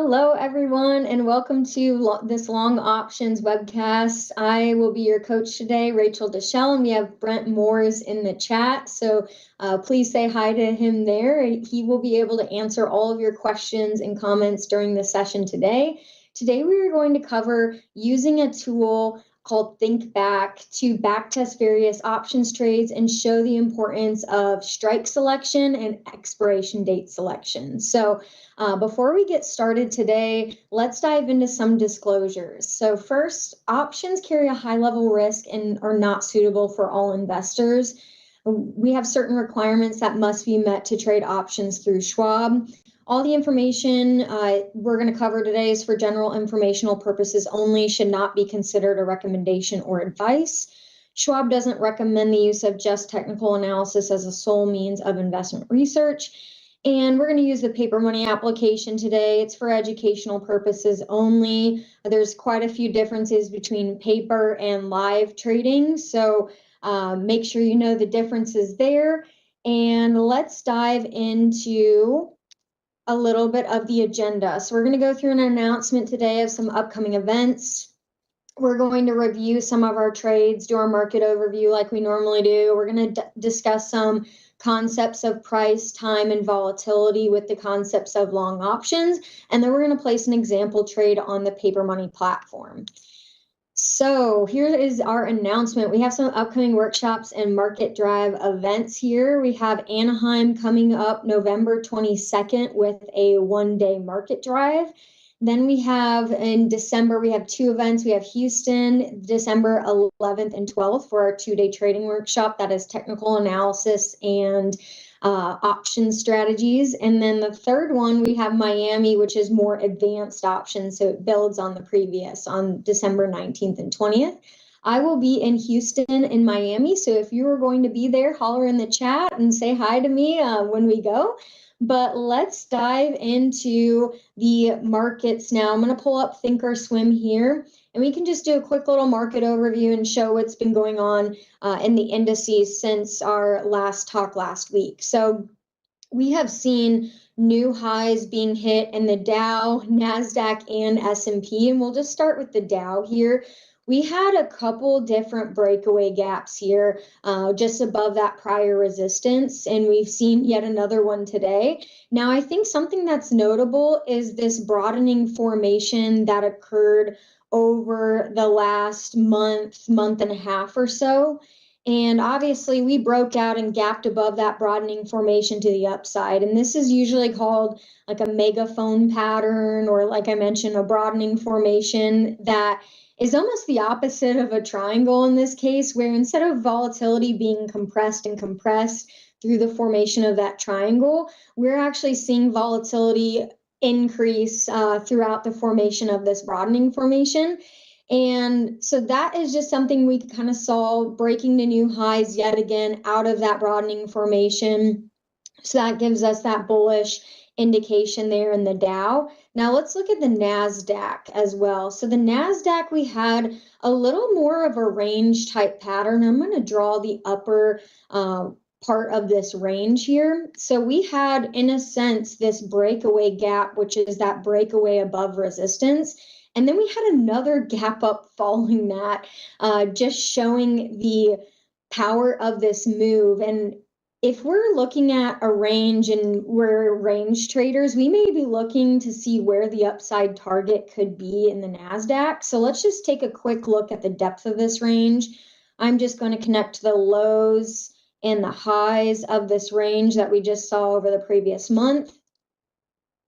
Hello, everyone, and welcome to this Long Options webcast. I will be your coach today, Rachel Deschelle, and we have Brent Moores in the chat. So please say hi to him there. He will be able to answer all of your questions and comments during the session today. Today, we are going to cover using a tool called ThinkBack to backtest various options trades and show the importance of strike selection and expiration date selection. So before we get started today, let's dive into some disclosures. So first, options carry a high level risk and are not suitable for all investors. We have certain requirements that must be met to trade options through Schwab. All the information we're going to cover today is for general informational purposes only, should not be considered a recommendation or advice. Schwab doesn't recommend the use of just technical analysis as a sole means of investment research. And we're going to use the paper money application today. It's for educational purposes only. There's quite a few differences between paper and live trading. So make sure you know the differences there. And let's dive into a little bit of the agenda. So we're going to go through an announcement today of some upcoming events. We're going to review some of our trades, do our market overview like we normally do. We're going to discuss some concepts of price, time, and volatility with the concepts of long options. And then we're going to place an example trade on the paper money platform. So here is our announcement. We have some upcoming workshops and market drive events here. We have Anaheim coming up November 22nd with a one-day market drive. Then we have in December, we have two events. We have Houston, December 11th and 12th for our two-day trading workshop. That is technical analysis and option strategies. And then the third one, we have Miami, which is more advanced options. So it builds on the previous on December 19th and 20th. I will be in Houston and Miami. So if you are going to be there, holler in the chat and say hi to me when we go. But let's dive into the markets now. I'm going to pull up Thinkorswim here, and we can just do a quick little market overview and show what's been going on in the indices since our last talk last week. So we have seen new highs being hit in the Dow, NASDAQ, and S&P, and we'll just start with the Dow here. We had a couple different breakaway gaps here just above that prior resistance, and we've seen yet another one today. Now, I think something that's notable is this broadening formation that occurred over the last month and a half or so. And obviously, we broke out and gapped above that broadening formation to the upside. And this is usually called like a megaphone pattern, or like I mentioned, a broadening formation that is almost the opposite of a triangle in this case, where instead of volatility being compressed through the formation of that triangle, we're actually seeing volatility increase throughout the formation of this broadening formation. And so that is just something we kind of saw breaking the new highs yet again out of that broadening formation. So that gives us that bullish indication there in the Dow. Now let's look at the NASDAQ as well. So the NASDAQ, we had a little more of a range type pattern. I'm going to draw the upper part of this range here. So we had, in a sense, this breakaway gap, which is that breakaway above resistance. And then we had another gap up following that, just showing the power of this move. And if we're looking at a range and we're range traders, we may be looking to see where the upside target could be in the NASDAQ. So let's just take a quick look at the depth of this range. I'm just going to connect the lows and the highs of this range that we just saw over the previous month.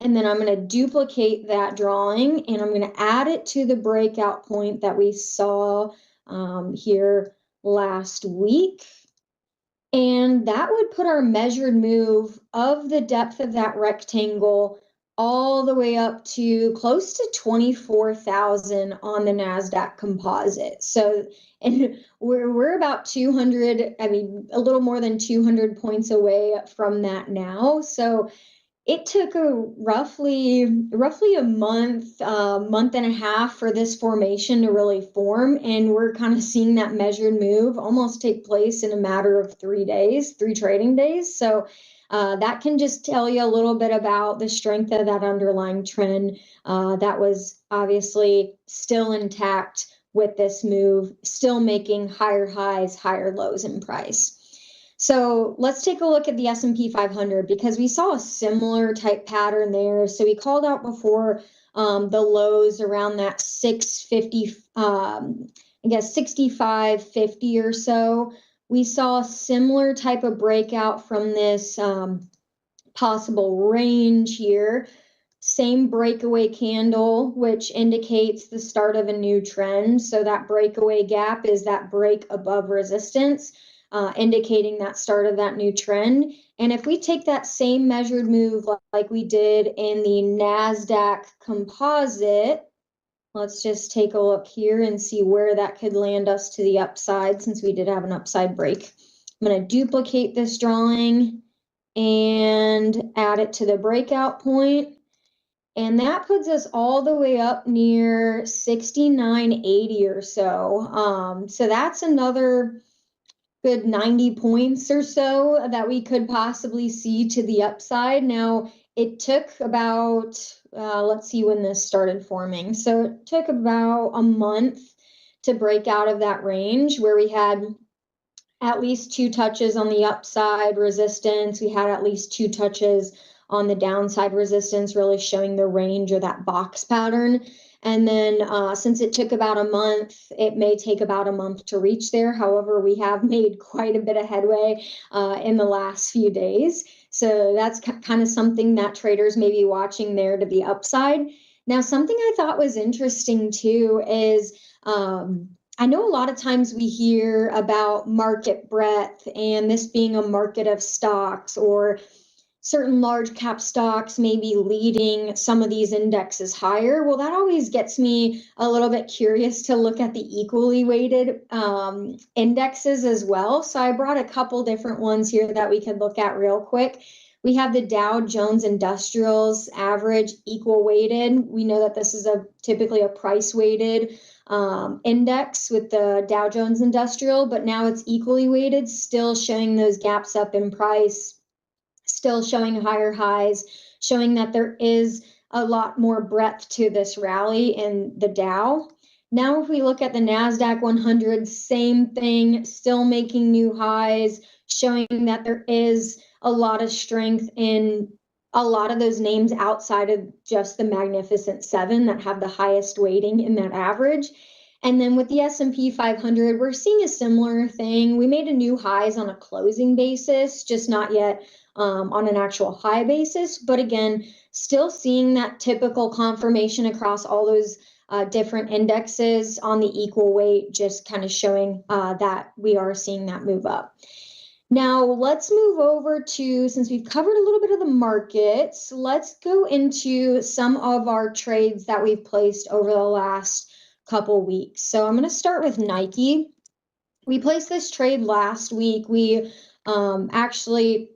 And then I'm going to duplicate that drawing, and I'm going to add it to the breakout point that we saw here last week. And that would put our measured move of the depth of that rectangle all the way up to close to 24,000 on the NASDAQ composite. So, and we're about 200, I mean, a little more than 200 points away from that now. So it took roughly a month and a half for this formation to really form, and we're kind of seeing that measured move almost take place in a matter of 3 days, 3 trading days. So that can just tell you a little bit about the strength of that underlying trend that was obviously still intact with this move, still making higher highs, higher lows in price. So let's take a look at the S&P 500 because we saw a similar type pattern there. So we called out before the lows around that 650, I guess 65.50 or so. We saw a similar type of breakout from this possible range here. Same breakaway candle, which indicates the start of a new trend. So that breakaway gap is that break above resistance, indicating that start of that new trend. And if we take that same measured move like we did in the NASDAQ composite, let's just take a look here and see where that could land us to the upside since we did have an upside break. I'm going to duplicate this drawing and add it to the breakout point. And that puts us all the way up near 69.80 or so. So that's another good 90 points or so that we could possibly see to the upside. Now, it took about, let's see when this started forming. So it took about a month to break out of that range where we had at least 2 touches on the upside resistance. We had at least 2 touches on the downside resistance, really showing the range or that box pattern. And then since it took about a month, it may take about a month to reach there. However, we have made quite a bit of headway in the last few days. So that's kind of something that traders may be watching there to the upside. Now, something I thought was interesting too is I know a lot of times we hear about market breadth and this being a market of stocks or certain large cap stocks may be leading some of these indexes higher. Well, that always gets me a little bit curious to look at the equally weighted indexes as well. So I brought a couple different ones here that we could look at real quick. We have the Dow Jones Industrials average equal weighted. We know that this is typically a price weighted index with the Dow Jones Industrial, but now it's equally weighted, still showing those gaps up in price, still showing higher highs, showing that there is a lot more breadth to this rally in the Dow. Now, if we look at the NASDAQ 100, same thing, still making new highs, showing that there is a lot of strength in a lot of those names outside of just the Magnificent Seven that have the highest weighting in that average. And then with the S&P 500, we're seeing a similar thing. We made a new highs on a closing basis, just not yet on an actual high basis. But again, still seeing that typical confirmation across all those different indexes on the equal weight, just kind of showing that we are seeing that move up. Now, let's move over to, since we've covered a little bit of the markets, let's go into some of our trades that we've placed over the last couple weeks. So I'm going to start with Nike. We placed this trade last week. We actually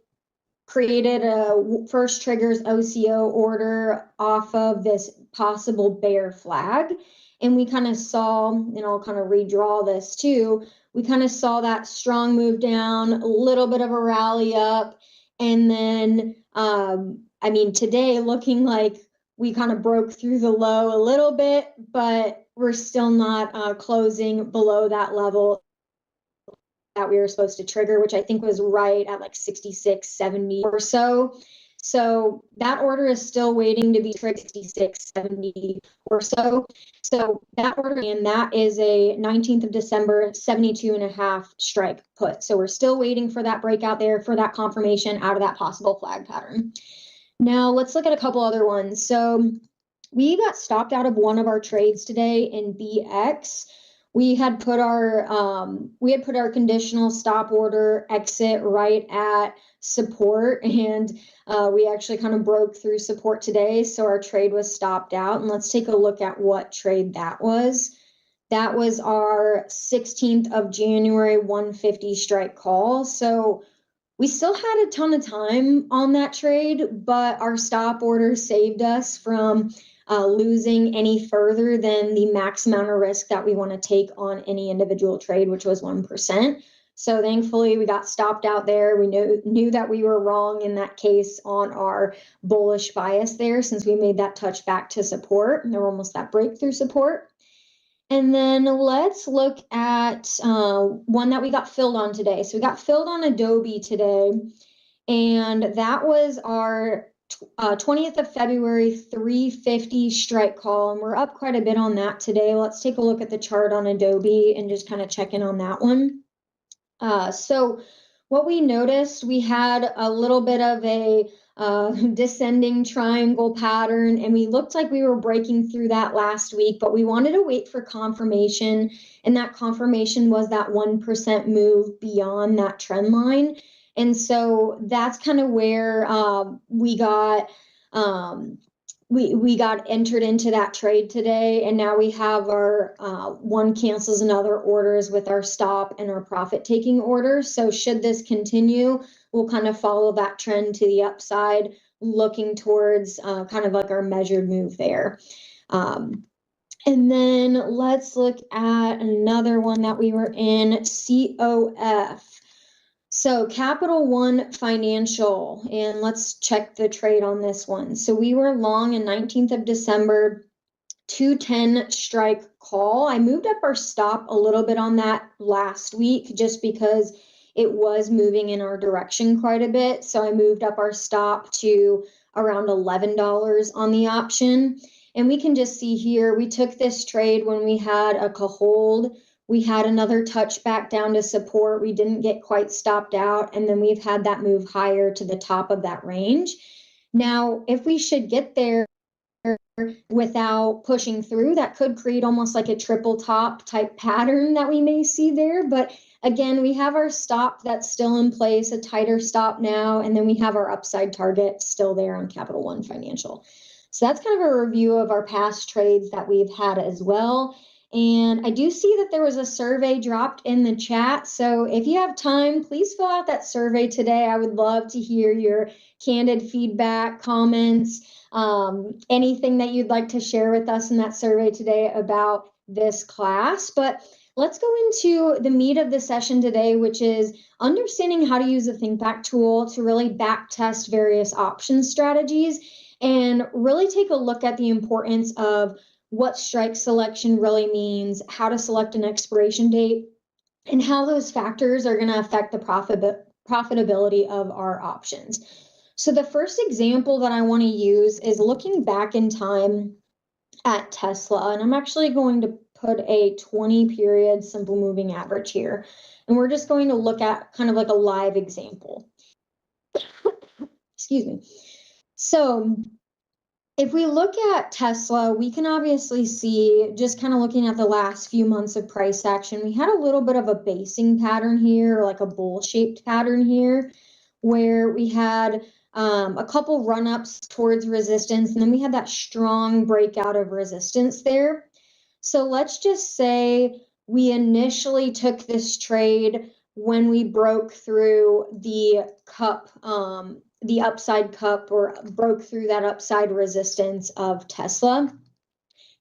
created a first triggers OCO order off of this possible bear flag. And we kind of saw, and I'll kind of redraw this too, we kind of saw that strong move down, a little bit of a rally up. And then, I mean, today looking like we kind of broke through the low a little bit, but we're still not closing below that level that we were supposed to trigger, which I think was right at like 66.70 or so. So that order is still waiting to be triggered 66.70 or so. So that order, and that is a 19th of December 72.5 strike put. So we're still waiting for that breakout there for that confirmation out of that possible flag pattern. Now let's look at a couple other ones. So we got stopped out of one of our trades today in BX. We had put our conditional stop order exit right at support, and we actually kind of broke through support today, so our trade was stopped out. And let's take a look at what trade that was. That was our 16th of January 150 strike call. So we still had a ton of time on that trade, but our stop order saved us from losing any further than the max amount of risk that we want to take on any individual trade, which was 1%. So thankfully we got stopped out there. We knew that we were wrong in that case on our bullish bias there, since we made that touch back to support and they're almost that breakthrough support. And then let's look at one that we got filled on today. So we got filled on Adobe today, and that was our 20th of February 350 strike call, and we're up quite a bit on that today. Let's take a look at the chart on Adobe and just kind of check in on that one. So what we noticed, we had a little bit of a descending triangle pattern, and we looked like we were breaking through that last week, but we wanted to wait for confirmation, and that confirmation was that 1% move beyond that trend line. And so that's kind of where we got we got entered into that trade today, and now we have our one cancels another orders with our stop and our profit taking order. So should this continue, we'll kind of follow that trend to the upside, looking towards kind of like our measured move there. And then let's look at another one that we were in, COF. So Capital One Financial, and let's check the trade on this one. So we were long in 19th of December, 210 strike call. I moved up our stop a little bit on that last week just because it was moving in our direction quite a bit. So I moved up our stop to around $11 on the option. And we can just see here, we took this trade when we had a hold. We had another touch back down to support. We didn't get quite stopped out. And then we've had that move higher to the top of that range. Now, if we should get there without pushing through, that could create almost like a triple top type pattern that we may see there. But again, we have our stop that's still in place, a tighter stop now, and then we have our upside target still there on Capital One Financial. So that's kind of a review of our past trades that we've had as well. And I do see that there was a survey dropped in the chat. So if you have time, please fill out that survey today. I would love to hear your candid feedback, comments, anything that you'd like to share with us in that survey today about this class. But let's go into the meat of the session today, which is understanding how to use the ThinkBack tool to really back test various option strategies and really take a look at the importance of what strike selection really means, how to select an expiration date, and how those factors are going to affect the profitability of our options. So the first example that I want to use is looking back in time at Tesla, and I'm actually going to put a 20-period simple moving average here, and we're just going to look at kind of like a live example. Excuse me. So if we look at Tesla, we can obviously see, just kind of looking at the last few months of price action, we had a little bit of a basing pattern here, or like a bowl-shaped pattern here, where we had a couple run-ups towards resistance, and then we had that strong breakout of resistance there. So let's just say we initially took this trade when we broke through the cup, the upside cup, or broke through that upside resistance of Tesla,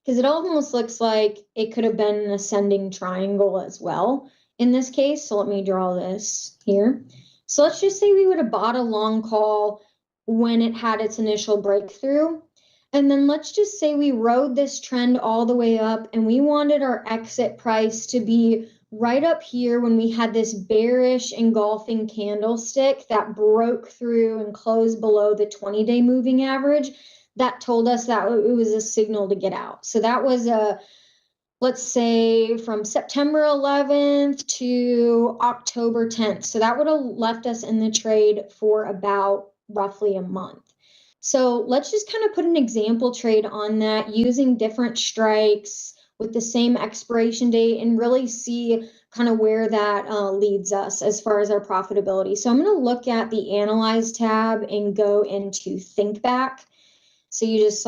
because it almost looks like it could have been an ascending triangle as well in this case. So let me draw this here. So let's just say we would have bought a long call when it had its initial breakthrough. And then let's just say we rode this trend all the way up, and we wanted our exit price to be right up here when we had this bearish engulfing candlestick that broke through and closed below the 20-day moving average. That told us that it was a signal to get out. So that was let's say from September 11th to October 10th. So that would have left us in the trade for about roughly a month. So let's just kind of put an example trade on that using different strikes with the same expiration date and really see kind of where that leads us as far as our profitability. So I'm going to look at the Analyze tab and go into ThinkBack. So you just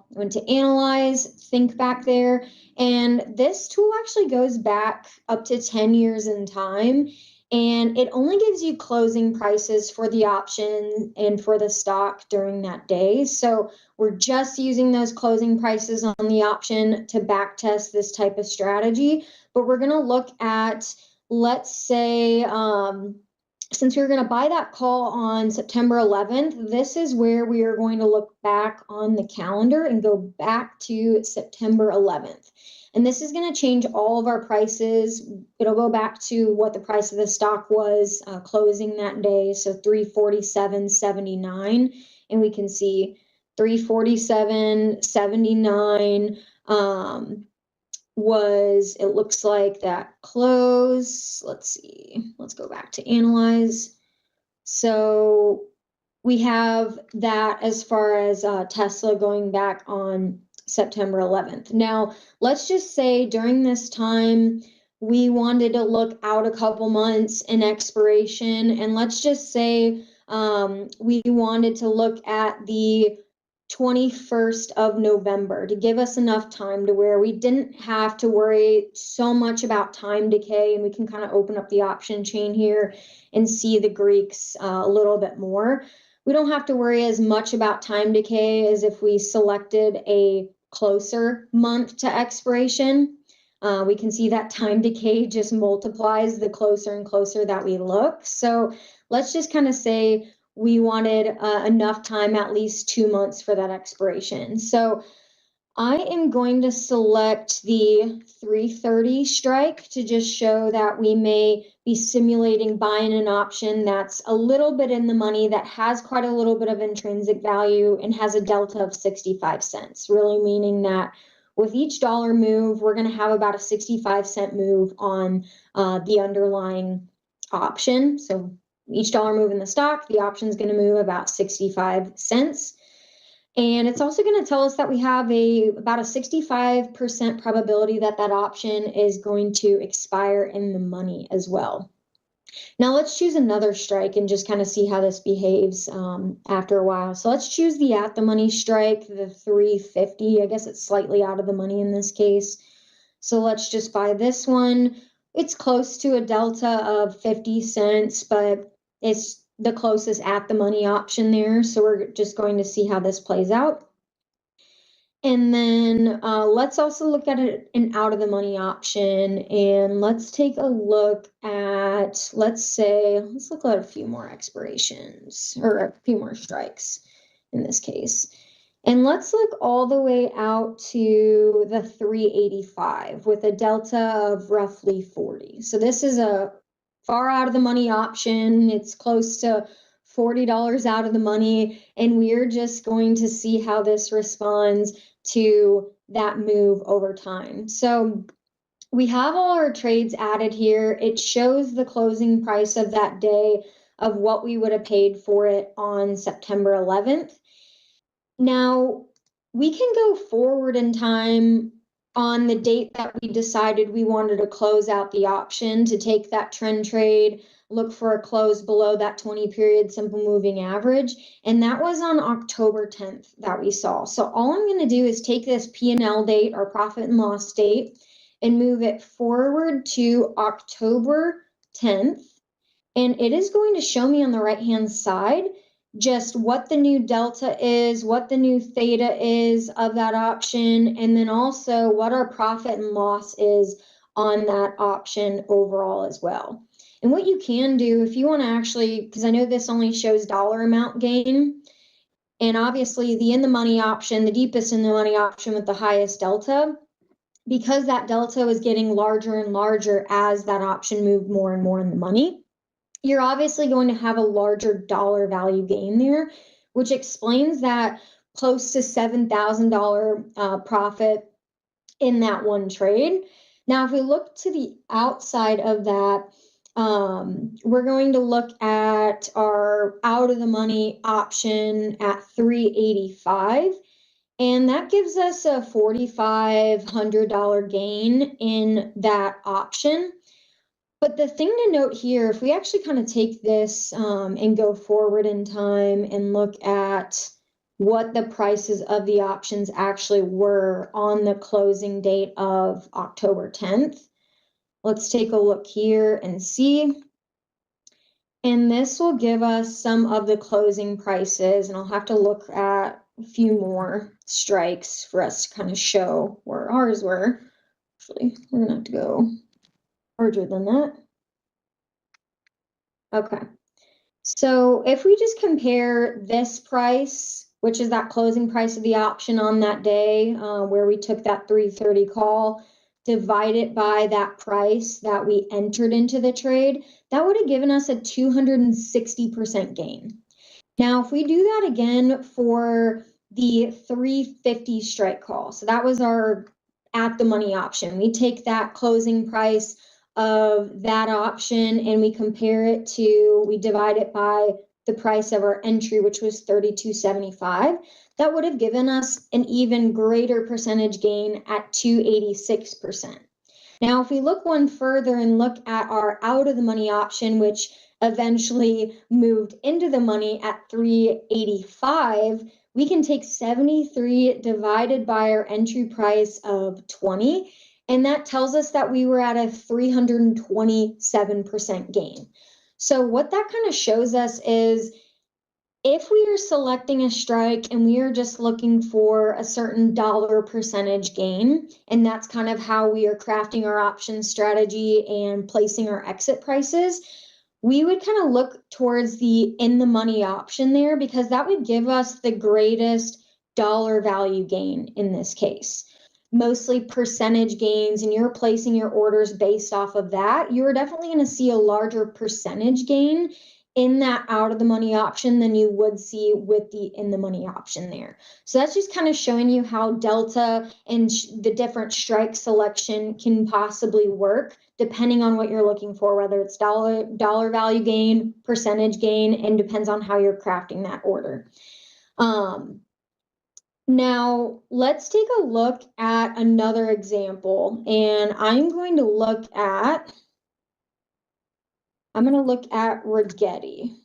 went to Analyze, ThinkBack there. And this tool actually goes back up to 10 years in time. And it only gives you closing prices for the option and for the stock during that day. So we're just using those closing prices on the option to back test this type of strategy. But we're going to look at let's say, since we're going to buy that call on September 11th, this is where we are going to look back on the calendar and go back to September 11th. And this is going to change all of our prices. It'll go back to what the price of the stock was closing that day. So 347.79. And we can see 347.79 was, it looks like that close. Let's see, let's go back to analyze. So we have that as far as Tesla going back on September 11th. Now, let's just say during this time, we wanted to look out a couple months in expiration, and let's just say we wanted to look at the 21st of November to give us enough time to where we didn't have to worry so much about time decay, and we can kind of open up the option chain here and see the Greeks a little bit more. We don't have to worry as much about time decay as if we selected a closer month to expiration. We can see that time decay just multiplies the closer and closer that we look. So let's just kind of say we wanted enough time, at least 2 months for that expiration. So I am going to select the 330 strike to just show that we may be simulating buying an option that's a little bit in the money, that has quite a little bit of intrinsic value and has a delta of 65 cents, really meaning that with each dollar move, we're going to have about a 65-cent move on the underlying option. So each dollar move in the stock, the option is going to move about 65 cents. And it's also going to tell us that we have about a 65% probability that that option is going to expire in the money as well. Now let's choose another strike and just kind of see how this behaves after a while. So let's choose the at the money strike, the 350. I guess it's slightly out of the money in this case. So let's just buy this one. It's close to a delta of 50 cents, but it's the closest at the money option there. So we're just going to see how this plays out. And then let's also look at an out of the money option, and let's take a look at, let's look at a few more expirations, or a few more strikes in this case. And let's look all the way out to the 385 with a delta of roughly 40. So this is a far out of the money option. It's close to $40 out of the money, and we're just going to see how this responds to that move over time. So we have all our trades added here. It shows the closing price of that day of what we would have paid for it on September 11th. Now, we can go forward in time on the date that we decided we wanted to close out the option to take that trend trade, look for a close below that 20-period simple moving average. And that was on October 10th that we saw. So all I'm going to do is take this P&L date, or profit and loss date, and move it forward to October 10th. And it is going to show me on the right-hand side just what the new delta is, what the new theta is of that option, and then also what our profit and loss is on that option overall as well. And what you can do if you want to actually, because I know this only shows dollar amount gain, and obviously the in the money option, the deepest in the money option with the highest delta, because that delta was getting larger and larger as that option moved more and more in the money, you're obviously going to have a larger dollar value gain there, which explains that close to $7,000 profit in that one trade. Now, if we look to the outside of that, we're going to look at our out of the money option at 385. And that gives us a $4,500 gain in that option. But the thing to note here, if we actually kind of take this and go forward in time and look at what the prices of the options actually were on the closing date of October 10th, let's take a look here and see. And this will give us some of the closing prices, and I'll have to look at a few more strikes for us to kind of show where ours were. Actually, we're gonna have to go larger than that. Okay. So if we just compare this price, which is that closing price of the option on that day, where we took that 3:30 call, divide it by that price that we entered into the trade, that would have given us a 260% gain. Now, if we do that again for the 350 strike call, so that was our at the money option. We take that closing price of that option and we compare it to, we divide it by the price of our entry, which was 32.75. That would have given us an even greater percentage gain at 286%. Now, if we look one further and look at our out of the money option, which eventually moved into the money at 385, we can take 73 divided by our entry price of 20, and that tells us that we were at a 327% gain. So what that kind of shows us is if we are selecting a strike and we are just looking for a certain dollar percentage gain, and that's kind of how we are crafting our option strategy and placing our exit prices, we would kind of look towards the in the money option there because that would give us the greatest dollar value gain in this case. Mostly percentage gains, and you're placing your orders based off of that. You're definitely going to see a larger percentage gain in that out of the money option than you would see with the in the money option there. So that's just kind of showing you how delta and the different strike selection can possibly work depending on what you're looking for, whether it's dollar value gain, percentage gain, and depends on how you're crafting that order. Now let's take a look at another example, and I'm going to look at Rigetti.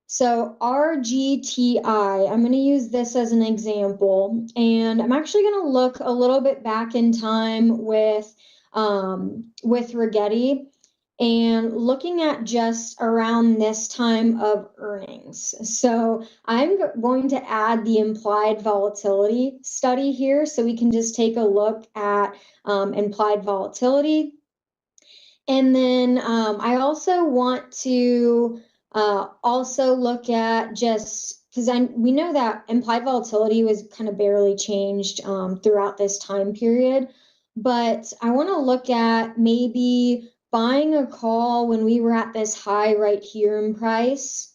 So RGTI, I'm going to use this as an example, and I'm actually going to look a little bit back in time with Rigetti and looking at just around this time of earnings. So I'm going to add the implied volatility study here so we can just take a look at implied volatility. And then I also want to also look at just because we know that implied volatility was kind of barely changed throughout this time period, but I want to look at maybe buying a call when we were at this high right here in price.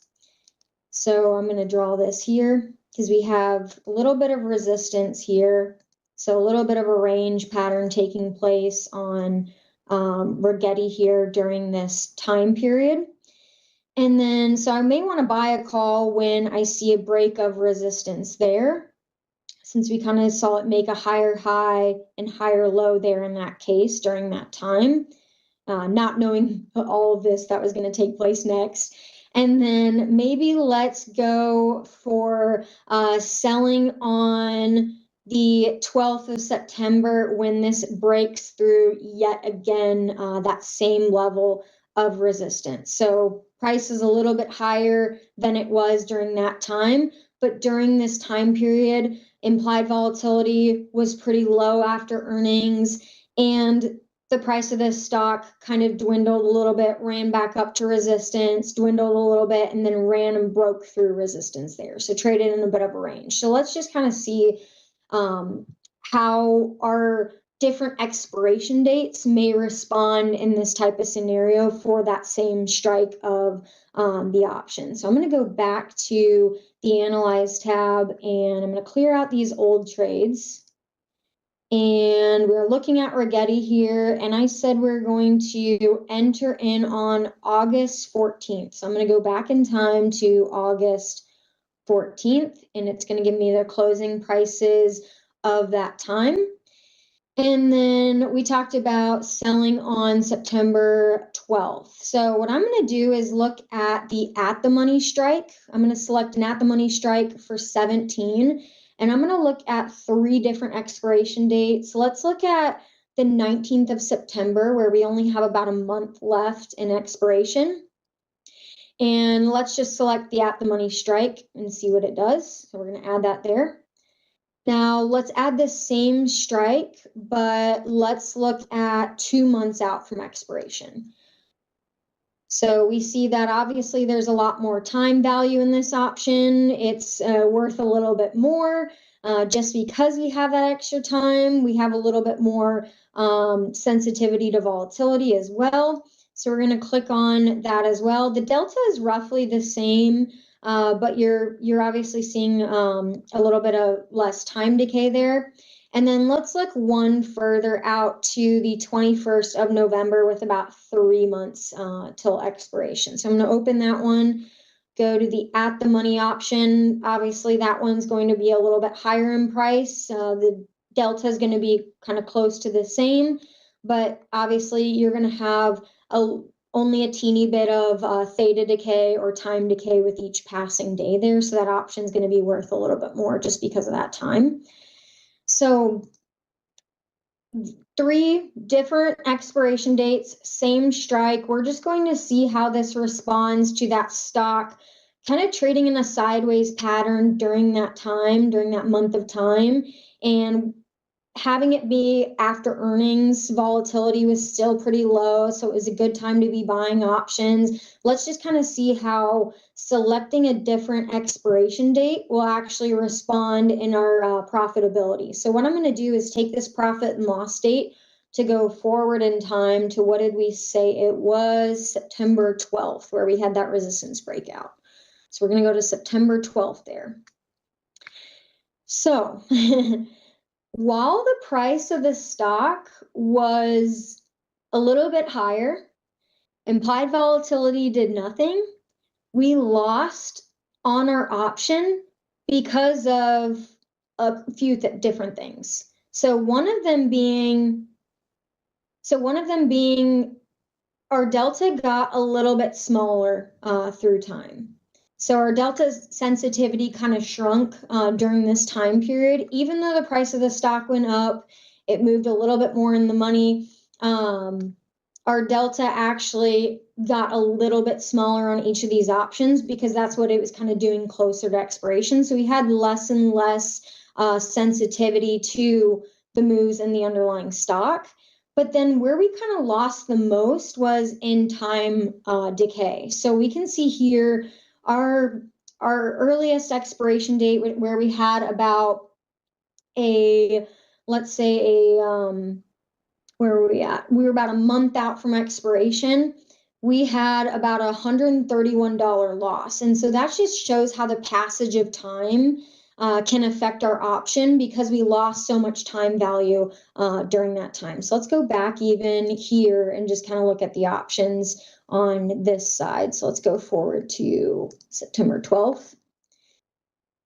So I'm going to draw this here because we have a little bit of resistance here. So a little bit of a range pattern taking place on Rigetti here during this time period. And then, so I may want to buy a call when I see a break of resistance there, since we kind of saw it make a higher high and higher low there in that case during that time, not knowing all of this that was going to take place next. And then maybe let's go for selling on the 12th of September when this breaks through yet again that same level of resistance. So price is a little bit higher than it was during that time, but during this time period, implied volatility was pretty low after earnings, and the price of this stock kind of dwindled a little bit, ran back up to resistance, dwindled a little bit, and then ran and broke through resistance there. So traded in a bit of a range. So let's just kind of see how our different expiration dates may respond in this type of scenario for that same strike of the option. So I'm going to go back to the Analyze tab, and I'm going to clear out these old trades. And we're looking at Rigetti here, and I said we're going to enter in on August 14th. So I'm going to go back in time to August 14th, and it's going to give me the closing prices of that time. And then we talked about selling on September 12th. So what I'm going to do is look at the at the money strike. I'm going to select an at the money strike for 17. And I'm going to look at 3 different expiration dates. So let's look at the 19th of September, where we only have about a month left in expiration. And let's just select the at the money strike and see what it does. So we're going to add that there. Now let's add the same strike, but let's look at 2 months out from expiration. So we see that obviously there's a lot more time value in this option. It's worth a little bit more just because we have that extra time. We have a little bit more sensitivity to volatility as well. So we're going to click on that as well. The delta is roughly the same, but you're obviously seeing a little bit of less time decay there. And then let's look one further out to the 21st of November with about 3 months till expiration. So I'm going to open that one, go to the at the money option. Obviously, that one's going to be a little bit higher in price. The delta is going to be kind of close to the same, but obviously you're going to have only a teeny bit of theta decay or time decay with each passing day there. So that option is going to be worth a little bit more just because of that time. So 3 different expiration dates, same strike. We're just going to see how this responds to that stock kind of trading in a sideways pattern during that time, during that month of time. And having it be after earnings, volatility was still pretty low, so it was a good time to be buying options. Let's just kind of see how selecting a different expiration date will actually respond in our profitability. So what I'm going to do is take this profit and loss date to go forward in time to, what did we say? It was September 12th where we had that resistance breakout. So we're going to go to September 12th there. So while the price of the stock was a little bit higher, implied volatility did nothing. We lost on our option because of a few different things. So one of them being our delta got a little bit smaller through time. So our delta sensitivity kind of shrunk during this time period. Even though the price of the stock went up, it moved a little bit more in the money. Our delta actually got a little bit smaller on each of these options because that's what it was kind of doing closer to expiration. So we had less and less sensitivity to the moves in the underlying stock. But then where we kind of lost the most was in time decay. So we can see here our earliest expiration date where we had about let's say where were we at? We were about a month out from expiration. We had about $131 loss. And so that just shows how the passage of time can affect our option because we lost so much time value during that time. So let's go back even here and just kind of look at the options on this side. So let's go forward to September 12th.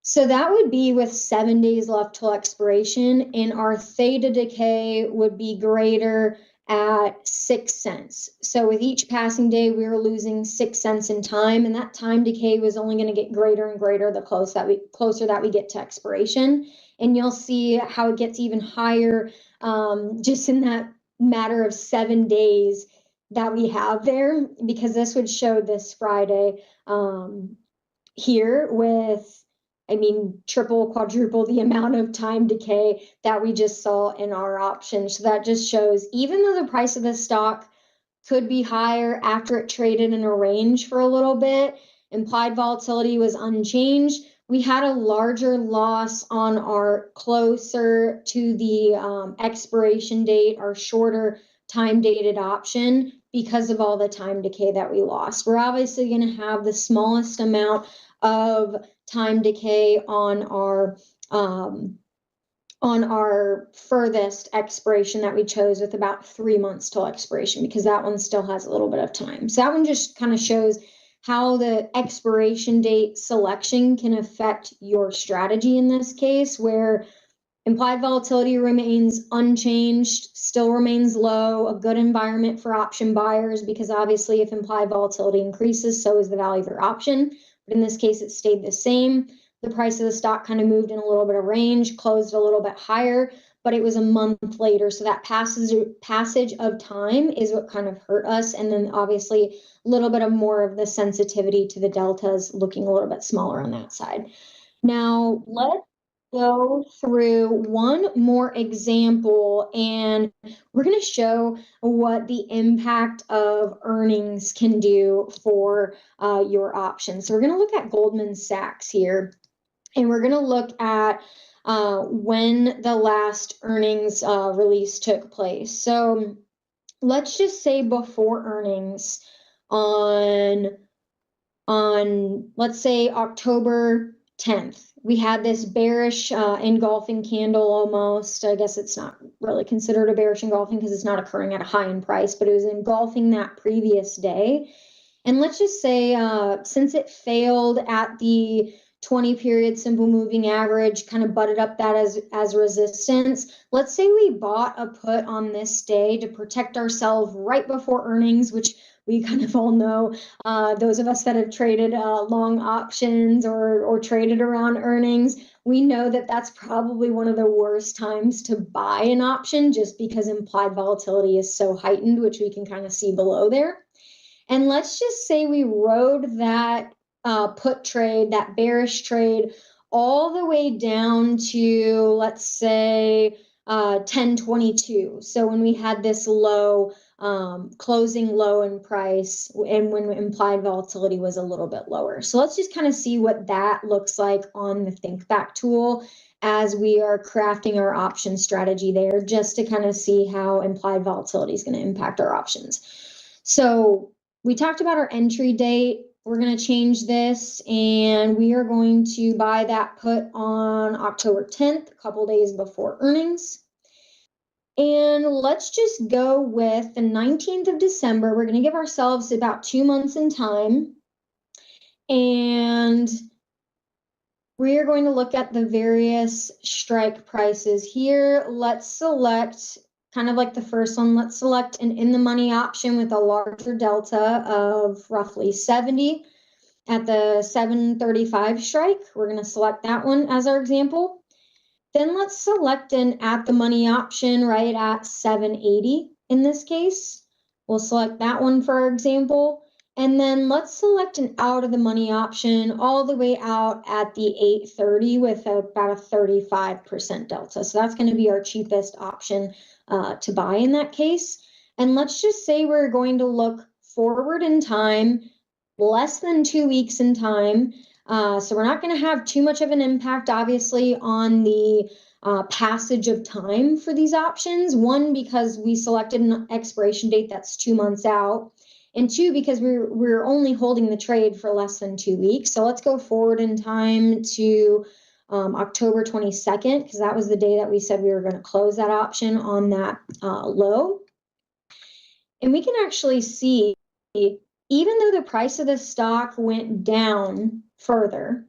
So that would be with 7 days left till expiration, and our theta decay would be greater at 6 cents. So with each passing day, we were losing 6 cents in time, and that time decay was only going to get greater and greater the closer that we get to expiration. And you'll see how it gets even higher just in that matter of 7 days that we have there, because this would show this Friday here with, triple, quadruple the amount of time decay that we just saw in our options. So that just shows, even though the price of the stock could be higher after it traded in a range for a little bit, implied volatility was unchanged. We had a larger loss on our closer to the expiration date, our shorter time dated option, because of all the time decay that we lost. We're obviously going to have the smallest amount of time decay on our furthest expiration that we chose, with about 3 months till expiration, because that one still has a little bit of time. So that one just kind of shows how the expiration date selection can affect your strategy in this case, where implied volatility remains unchanged, still remains low, a good environment for option buyers, because obviously if implied volatility increases, so is the value of your option. But in this case, it stayed the same. The price of the stock kind of moved in a little bit of range, closed a little bit higher, but it was a month later. So that passage of time is what kind of hurt us. And then obviously a little bit of more of the sensitivity to the deltas looking a little bit smaller on that side. Now go through one more example, and we're going to show what the impact of earnings can do for your options. So we're going to look at Goldman Sachs here, and we're going to look at when the last earnings release took place. So let's just say before earnings on let's say October 10th. We had this bearish engulfing candle almost. I guess it's not really considered a bearish engulfing because it's not occurring at a high in price, but it was engulfing that previous day. And let's just say since it failed at the 20-period simple moving average, kind of butted up that as resistance. Let's say we bought a put on this day to protect ourselves right before earnings, which we kind of all know, those of us that have traded long options or traded around earnings, we know that that's probably one of the worst times to buy an option just because implied volatility is so heightened, which we can kind of see below there. And let's just say we rode that put trade, that bearish trade, all the way down to, let's say, 1022. So when we had this low, closing low in price, and when implied volatility was a little bit lower. So let's just kind of see what that looks like on the ThinkBack tool as we are crafting our option strategy there, just to kind of see how implied volatility is going to impact our options. So we talked about our entry date. We're going to change this, and we are going to buy that put on October 10th, a couple days before earnings. And let's just go with the 19th of December. We're going to give ourselves about 2 months in time. And we are going to look at the various strike prices here. Let's select, kind of like the first one, let's select an in the money option with a larger delta of roughly 70 at the 735 strike. We're going to select that one as our example. Then let's select an at the money option right at 780 in this case. We'll select that one for our example. And then let's select an out of the money option all the way out at the 830 with about a 35% delta. So that's going to be our cheapest option to buy in that case. And let's just say we're going to look forward in time, less than 2 weeks in time. So we're not going to have too much of an impact, obviously, on the passage of time for these options. One, because we selected an expiration date that's 2 months out. And two, because we're only holding the trade for less than 2 weeks. So let's go forward in time to October 22nd, because that was the day that we said we were going to close that option on that low. And we can actually see, even though the price of the stock went down further,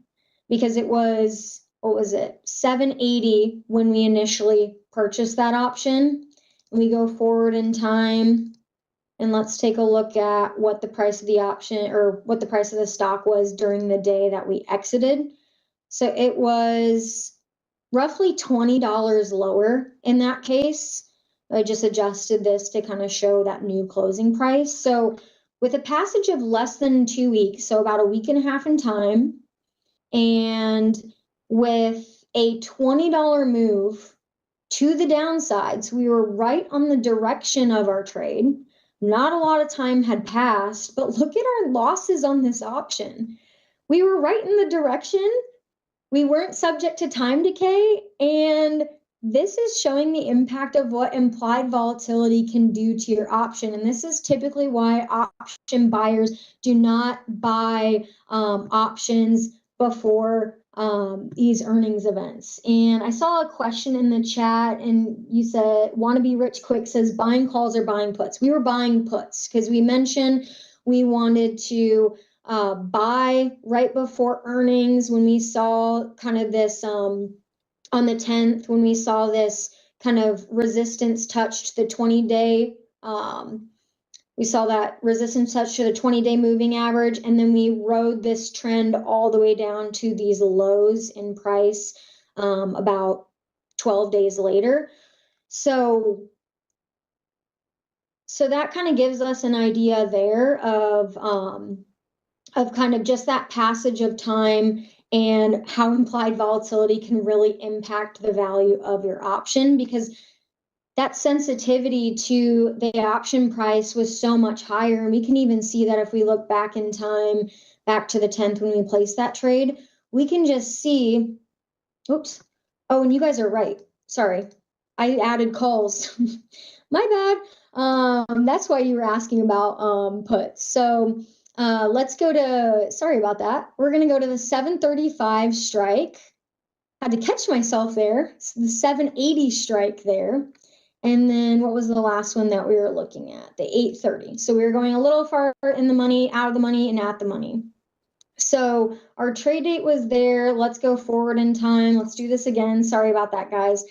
because it was, what was it, 780 when we initially purchased that option. We go forward in time, and let's take a look at what the price of the option, or what the price of the stock was during the day that we exited. So it was roughly $20 lower in that case. I just adjusted this to kind of show that new closing price. So with a passage of less than 2 weeks, so about a week and a half in time, and with a $20 move to the downside, so we were right on the direction of our trade. Not a lot of time had passed, but look at our losses on this option. We were right in the direction. We weren't subject to time decay, and this is showing the impact of what implied volatility can do to your option. And this is typically why option buyers do not buy options before these earnings events. And I saw a question in the chat, and you said, want to be rich quick, says buying calls or buying puts. We were buying puts because we mentioned we wanted to buy right before earnings when we saw kind of this on the 10th, when we saw this kind of resistance touched the 20-day. We saw that resistance touch to the 20-day moving average, and then we rode this trend all the way down to these lows in price about 12 days later. So that kind of gives us an idea there of kind of just that passage of time and how implied volatility can really impact the value of your option, because that sensitivity to the option price was so much higher. And we can even see that if we look back in time, back to the 10th when we placed that trade, we can just see, oops. Oh, and you guys are right. Sorry. I added calls. My bad. That's why you were asking about puts. So let's go to, sorry about that. We're going to go to the 735 strike. Had to catch myself there. It's the 780 strike there. And then what was the last one that we were looking at? The 830. So we were going a little far in the money, out of the money, and at the money. So our trade date was there. Let's go forward in time. Let's do this again. Sorry about that, guys.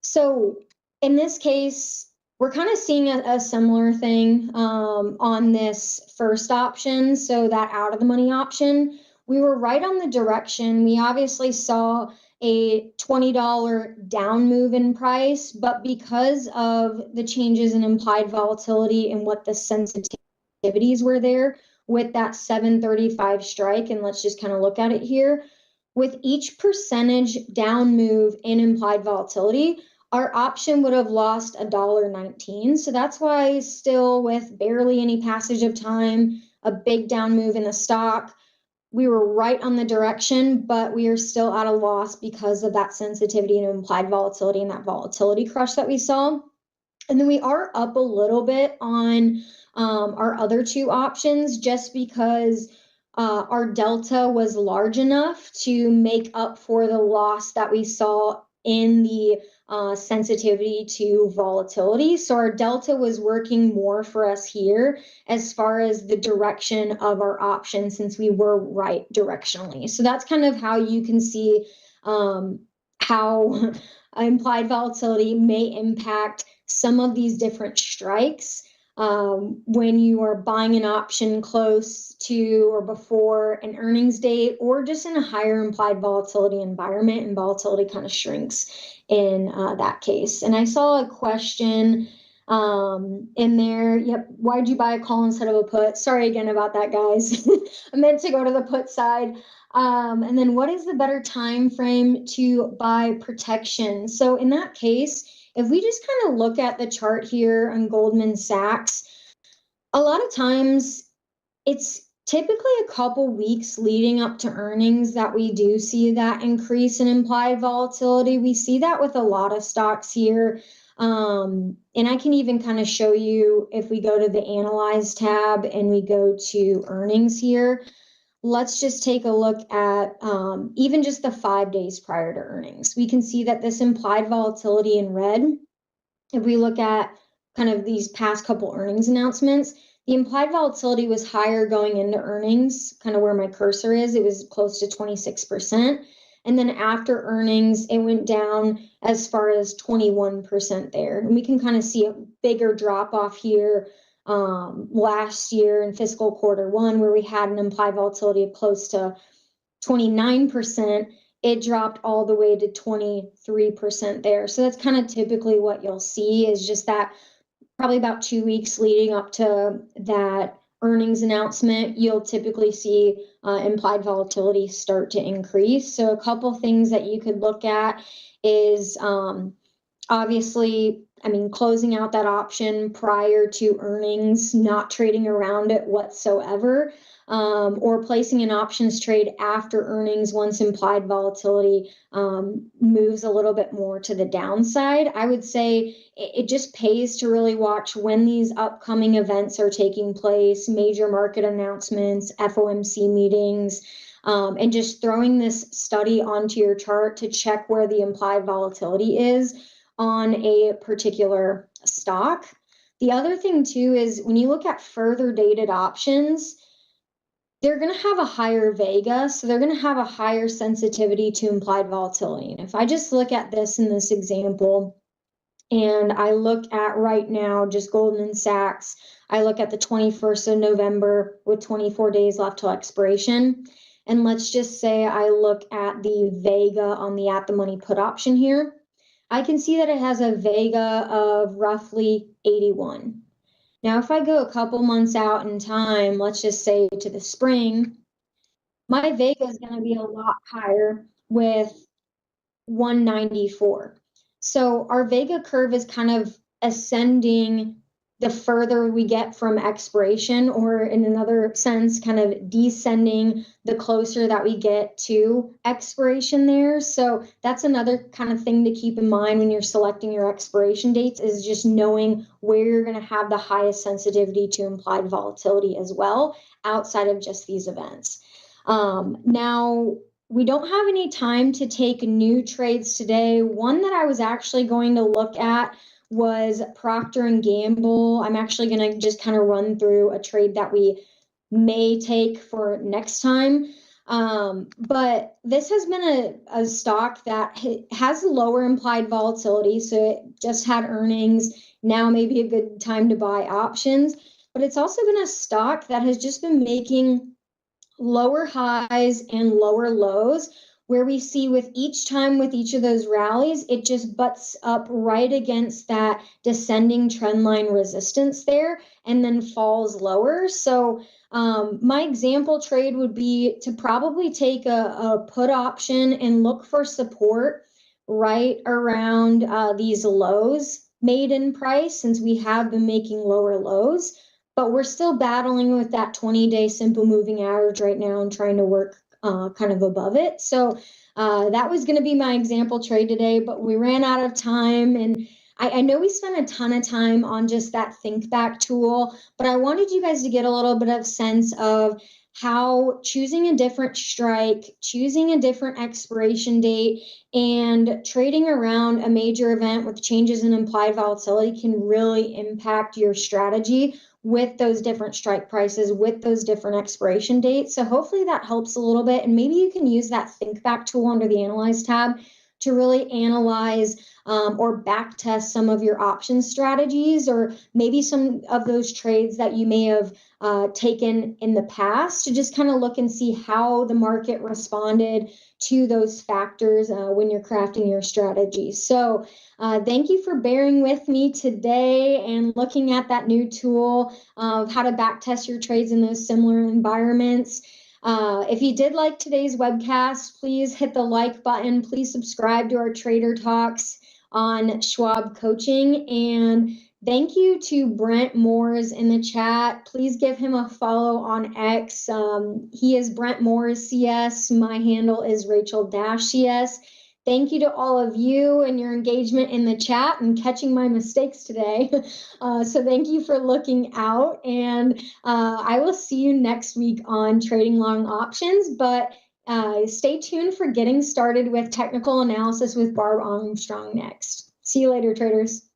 So in this case, we're kind of seeing a similar thing on this first option. So that out of the money option, we were right on the direction. We obviously saw a $20 down move in price, but because of the changes in implied volatility and what the sensitivities were there with that 735 strike, and let's just kind of look at it here, with each percentage down move in implied volatility, our option would have lost $1.19. So that's why still with barely any passage of time, a big down move in the stock, we were right on the direction, but we are still at a loss because of that sensitivity and implied volatility and that volatility crush that we saw. And then we are up a little bit on our other two options just because our delta was large enough to make up for the loss that we saw in the sensitivity to volatility. So our delta was working more for us here as far as the direction of our option, since we were right directionally. So that's kind of how you can see how implied volatility may impact some of these different strikes when you are buying an option close to or before an earnings date, or just in a higher implied volatility environment, and volatility kind of shrinks in that case. And I saw a question in there. Yep. Why'd you buy a call instead of a put? Sorry again about that, guys. I meant to go to the put side. And then what is the better time frame to buy protection? So in that case, if we just kind of look at the chart here on Goldman Sachs, a lot of times it's typically a couple weeks leading up to earnings that we do see that increase in implied volatility. We see that with a lot of stocks here. And I can even kind of show you if we go to the Analyze tab and we go to earnings here. Let's just take a look at even just the 5 days prior to earnings. We can see that this implied volatility in red, if we look at kind of these past couple earnings announcements, the implied volatility was higher going into earnings, kind of where my cursor is. It was close to 26%. And then after earnings, it went down as far as 21% there. And we can kind of see a bigger drop off here last year in fiscal quarter one, where we had an implied volatility of close to 29%. It dropped all the way to 23% there. So that's kind of typically what you'll see, is just that probably about 2 weeks leading up to that earnings announcement, you'll typically see implied volatility start to increase. So a couple things that you could look at is obviously, closing out that option prior to earnings, not trading around it whatsoever, or placing an options trade after earnings once implied volatility moves a little bit more to the downside. I would say it just pays to really watch when these upcoming events are taking place, major market announcements, FOMC meetings, and just throwing this study onto your chart to check where the implied volatility is on a particular stock. The other thing too is when you look at further dated options, they're going to have a higher vega, so they're going to have a higher sensitivity to implied volatility. And if I just look at this in this example, and I look at right now just Goldman Sachs, I look at the 21st of November with 24 days left till expiration. And let's just say I look at the vega on the at the money put option here. I can see that it has a vega of roughly 81. Now, if I go a couple months out in time, let's just say to the spring, My Vega is going to be a lot higher with 194. So our Vega curve is kind of ascending the further we get from expiration, or in another sense, kind of descending the closer that we get to expiration there. So that's another kind of thing to keep in mind when you're selecting your expiration dates, is just knowing where you're going to have the highest sensitivity to implied volatility as well, outside of just these events. Now, we don't have any time to take new trades today. One that I was actually going to look at was Procter and Gamble. I'm actually going to just kind of run through a trade that we may take for next time. But this has been a stock that has lower implied volatility. So it just had earnings. Now may be a good time to buy options. But it's also been a stock that has just been making lower highs and lower lows, where we see with each time with each of those rallies, it just butts up right against that descending trend line resistance there and then falls lower. So my example trade would be to probably take a put option and look for support right around these lows made in price, since we have been making lower lows, but we're still battling with that 20-day simple moving average right now and trying to work kind of above it. So that was going to be my example trade today, but we ran out of time. And I know we spent a ton of time on just that think back tool, but I wanted you guys to get a little bit of sense of how choosing a different strike, choosing a different expiration date, and trading around a major event with changes in implied volatility can really impact your strategy with those different strike prices, with those different expiration dates. So hopefully that helps a little bit. And maybe you can use that think back tool under the Analyze tab to really analyze or back test some of your option strategies, or maybe some of those trades that you may have taken in the past, to just kind of look and see how the market responded to those factors when you're crafting your strategy. So thank you for bearing with me today and looking at that new tool of how to back test your trades in those similar environments. If you did like today's webcast, please hit the like button. Please subscribe to our Trader Talks on Schwab Coaching. And thank you to Brent Moores in the chat. Please give him a follow on X. He is Brent Moores CS. My handle is Rachel-CS. Thank you to all of you and your engagement in the chat and catching my mistakes today. So thank you for looking out, and I will see you next week on Trading Long Options, but stay tuned for getting started with technical analysis with Barb Armstrong next. See you later, traders.